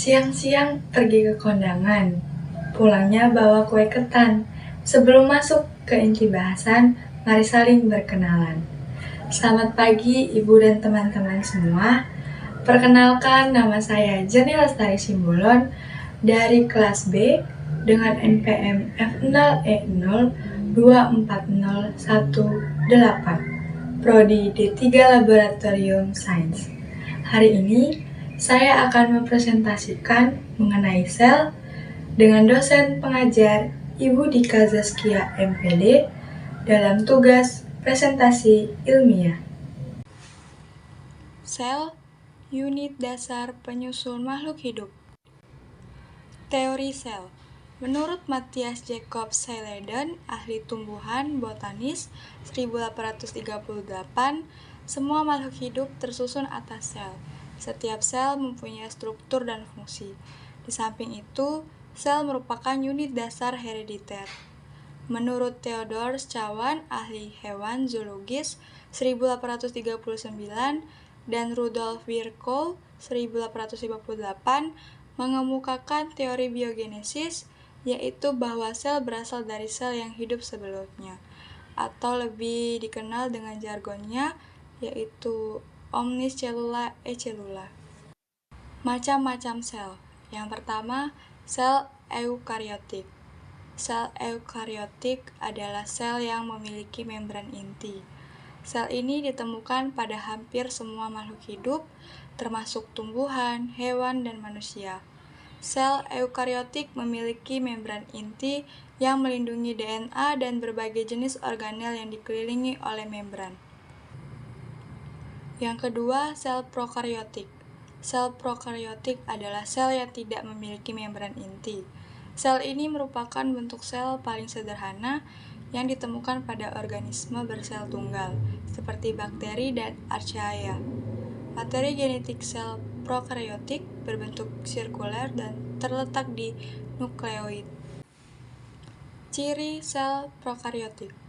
Siang-siang pergi ke kondangan, pulangnya bawa kue ketan. Sebelum masuk ke inti bahasan, mari saling berkenalan. Selamat pagi Ibu dan teman-teman semua. Perkenalkan, nama saya Jenny Lestari Simbolon dari kelas B dengan NPM F0E0240118, Prodi D3 Laboratorium Sains. Hari ini saya akan mempresentasikan mengenai sel dengan dosen pengajar Ibu Dika Zaskia MPD dalam tugas presentasi ilmiah. Sel, unit dasar penyusun makhluk hidup. Teori sel. Menurut Matthias Jacob Seyleden, ahli tumbuhan botanis 1838, semua makhluk hidup tersusun atas sel. Setiap sel mempunyai struktur dan fungsi. Di samping itu, sel merupakan unit dasar herediter. Menurut Theodor Schwann, ahli hewan zoologis 1839, dan Rudolf Virchow 1858 mengemukakan teori biogenesis, yaitu bahwa sel berasal dari sel yang hidup sebelumnya, atau lebih dikenal dengan jargonnya, yaitu omnis cellula e cellula. Macam-macam sel. Yang pertama, sel eukariotik. Sel eukariotik adalah sel yang memiliki membran inti. Sel ini ditemukan pada hampir semua makhluk hidup, termasuk tumbuhan, hewan, dan manusia. Sel eukariotik memiliki membran inti yang melindungi DNA dan berbagai jenis organel yang dikelilingi oleh membran. Yang kedua, sel prokariotik. Sel prokariotik adalah sel yang tidak memiliki membran inti. Sel ini merupakan bentuk sel paling sederhana yang ditemukan pada organisme bersel tunggal, seperti bakteri dan archaea. Materi genetik sel prokariotik berbentuk sirkuler dan terletak di nukleoid. Ciri sel prokariotik.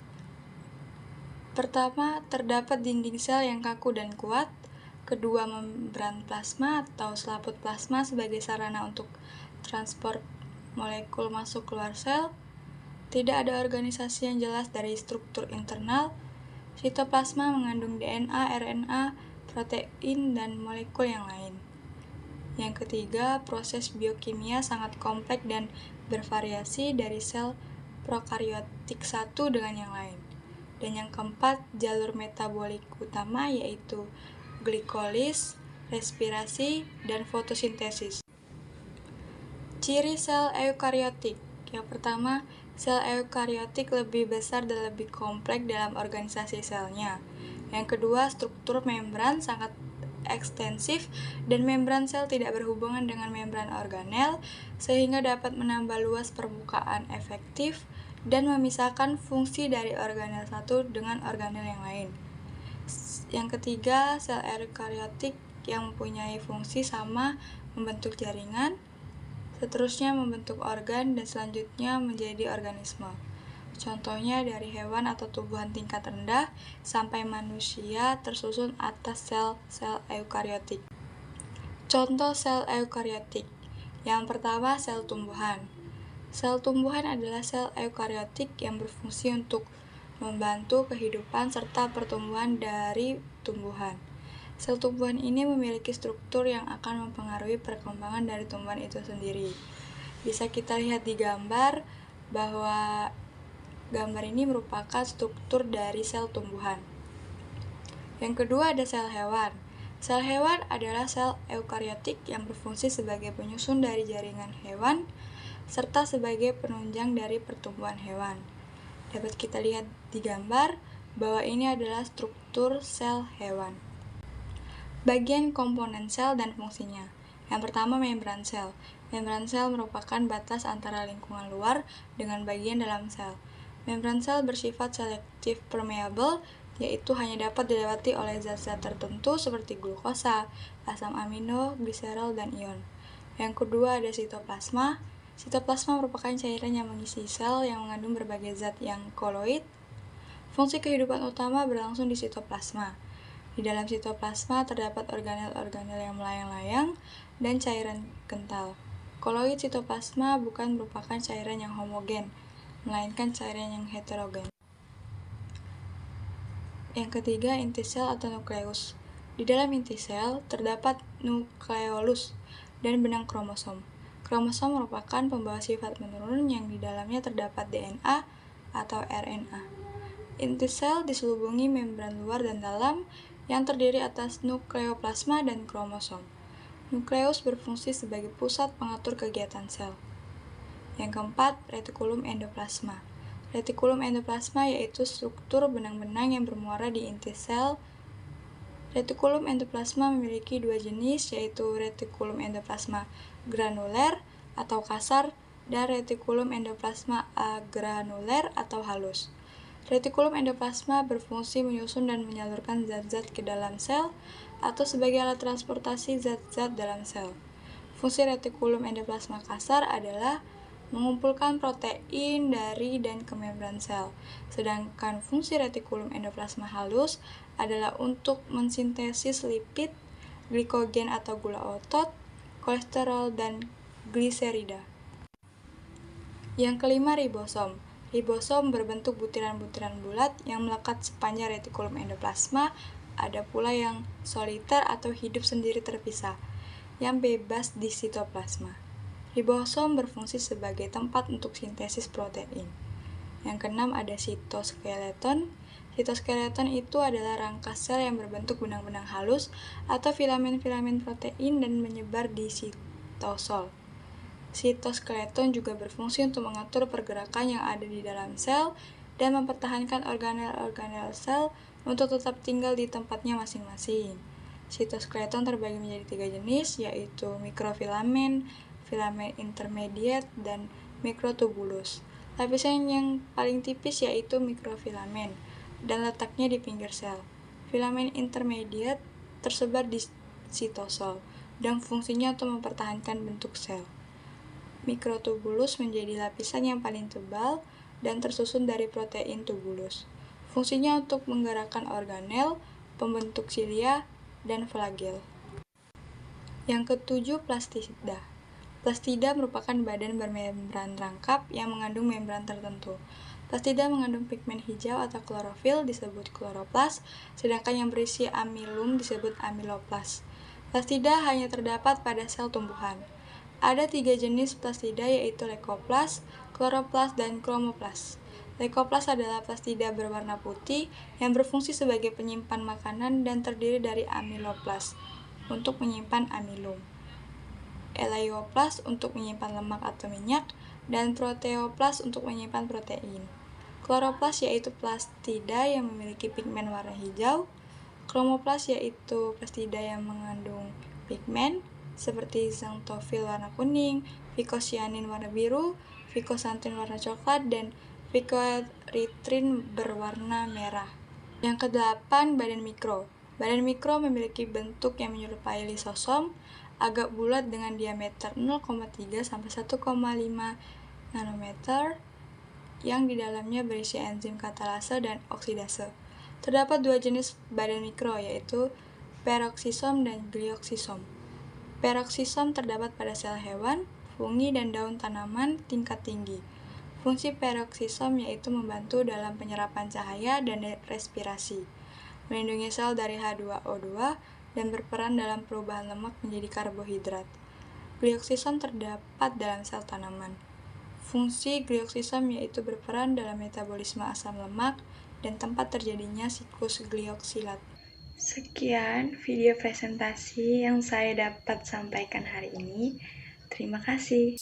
Pertama, terdapat dinding sel yang kaku dan kuat. Kedua, membran plasma atau selaput plasma sebagai sarana untuk transport molekul masuk keluar sel. Tidak ada organisasi yang jelas dari struktur internal. Sitoplasma mengandung DNA, RNA, protein, dan molekul yang lain. Yang ketiga, proses biokimia sangat kompleks dan bervariasi dari sel prokariotik satu dengan yang lain. Dan yang keempat, jalur metabolik utama yaitu glikolis, respirasi, dan fotosintesis. Ciri sel eukariotik. Yang pertama, sel eukariotik lebih besar dan lebih kompleks dalam organisasi selnya. Yang kedua, struktur membran sangat ekstensif dan membran sel tidak berhubungan dengan membran organel sehingga dapat menambah luas permukaan efektif dan memisahkan fungsi dari organel satu dengan organel yang lain. Yang ketiga, sel eukariotik yang mempunyai fungsi sama membentuk jaringan, seterusnya membentuk organ, dan selanjutnya menjadi organisme. Contohnya dari hewan atau tumbuhan tingkat rendah sampai manusia tersusun atas sel-sel eukariotik. Contoh sel eukariotik. Yang pertama, sel tumbuhan. Sel tumbuhan adalah sel eukariotik yang berfungsi untuk membantu kehidupan serta pertumbuhan dari tumbuhan. Sel tumbuhan ini memiliki struktur yang akan mempengaruhi perkembangan dari tumbuhan itu sendiri. Bisa kita lihat di gambar bahwa gambar ini merupakan struktur dari sel tumbuhan. Yang kedua ada sel hewan. Sel hewan adalah sel eukariotik yang berfungsi sebagai penyusun dari jaringan hewan serta sebagai penunjang dari pertumbuhan hewan. Dapat kita lihat di gambar bahwa ini adalah struktur sel hewan. Bagian komponen sel dan fungsinya. Yang pertama, membran sel. Membran sel merupakan batas antara lingkungan luar dengan bagian dalam sel. Membran sel bersifat selektif permeable, yaitu hanya dapat dilewati oleh zat-zat tertentu seperti glukosa, asam amino, gliserol, dan ion. Yang kedua ada sitoplasma. Sitoplasma merupakan cairan yang mengisi sel yang mengandung berbagai zat yang koloid. Fungsi kehidupan utama berlangsung di sitoplasma. Di dalam sitoplasma terdapat organel-organel yang melayang-layang dan cairan kental. Koloid sitoplasma bukan merupakan cairan yang homogen, melainkan cairan yang heterogen. Yang ketiga, inti sel atau nukleus. Di dalam inti sel terdapat nukleolus dan benang kromosom. Kromosom merupakan pembawa sifat menurun yang di dalamnya terdapat DNA atau RNA. Inti sel diselubungi membran luar dan dalam yang terdiri atas nukleoplasma dan kromosom. Nukleus berfungsi sebagai pusat pengatur kegiatan sel. Yang keempat, retikulum endoplasma. Retikulum endoplasma yaitu struktur benang-benang yang bermuara di inti sel. Retikulum endoplasma memiliki dua jenis, yaitu retikulum endoplasma granuler atau kasar dan retikulum endoplasma agranuler atau halus. Retikulum endoplasma berfungsi menyusun dan menyalurkan zat-zat ke dalam sel atau sebagai alat transportasi zat-zat dalam sel. Fungsi retikulum endoplasma kasar adalah mengumpulkan protein dari dan ke membran sel, sedangkan fungsi retikulum endoplasma halus adalah untuk mensintesis lipid, glikogen atau gula otot, kolesterol, dan gliserida. Yang kelima, ribosom. Ribosom berbentuk butiran-butiran bulat yang melekat sepanjang retikulum endoplasma. Ada pula yang soliter atau hidup sendiri terpisah, yang bebas di sitoplasma. Ribosom berfungsi sebagai tempat untuk sintesis protein. Yang keenam, ada sitoskeleton. Sitoskeleton itu adalah rangka sel yang berbentuk benang-benang halus atau filamen-filamen protein dan menyebar di sitosol. Sitoskeleton juga berfungsi untuk mengatur pergerakan yang ada di dalam sel dan mempertahankan organel-organel sel untuk tetap tinggal di tempatnya masing-masing. Sitoskeleton terbagi menjadi 3 jenis, yaitu mikrofilamen, filamen intermediate, dan mikrotubulus. Lapisan yang paling tipis yaitu mikrofilamen, dan letaknya di pinggir sel. Filamen intermediate tersebar di sitosol, dan fungsinya untuk mempertahankan bentuk sel. Mikrotubulus menjadi lapisan yang paling tebal dan tersusun dari protein tubulus. Fungsinya untuk menggerakkan organel, pembentuk silia, dan flagel. Yang ketujuh, plastida. Plastida merupakan badan bermembran rangkap yang mengandung membran tertentu. Plastida mengandung pigmen hijau atau klorofil disebut kloroplas, sedangkan yang berisi amilum disebut amiloplas. Plastida hanya terdapat pada sel tumbuhan. Ada 3 jenis plastida, yaitu leukoplas, kloroplas, dan kromoplas. Leukoplas adalah plastida berwarna putih yang berfungsi sebagai penyimpan makanan dan terdiri dari amiloplas untuk menyimpan amilum, eleoplas untuk menyimpan lemak atau minyak, dan proteoplas untuk menyimpan protein. Kloroplas yaitu plastida yang memiliki pigmen warna hijau. Kromoplas yaitu plastida yang mengandung pigmen seperti xanthofil warna kuning, vicocyanin warna biru, vicoxanthin warna coklat, dan vicoerythrin berwarna merah. Yang kedelapan, badan mikro. Badan mikro memiliki bentuk yang menyerupai lisosom, agak bulat dengan diameter 0,3 sampai 1,5 nanometer, yang di dalamnya berisi enzim katalase dan oksidase. Terdapat 2 jenis badan mikro, yaitu peroksisom dan glioksisom. Peroksisom terdapat pada sel hewan, fungi, dan daun tanaman tingkat tinggi. Fungsi peroksisom yaitu membantu dalam penyerapan cahaya dan respirasi, melindungi sel dari H2O2, dan berperan dalam perubahan lemak menjadi karbohidrat. Glioksisom terdapat dalam sel tanaman. Fungsi glioksisom yaitu berperan dalam metabolisme asam lemak dan tempat terjadinya siklus glioksilat. Sekian video presentasi yang saya dapat sampaikan hari ini. Terima kasih.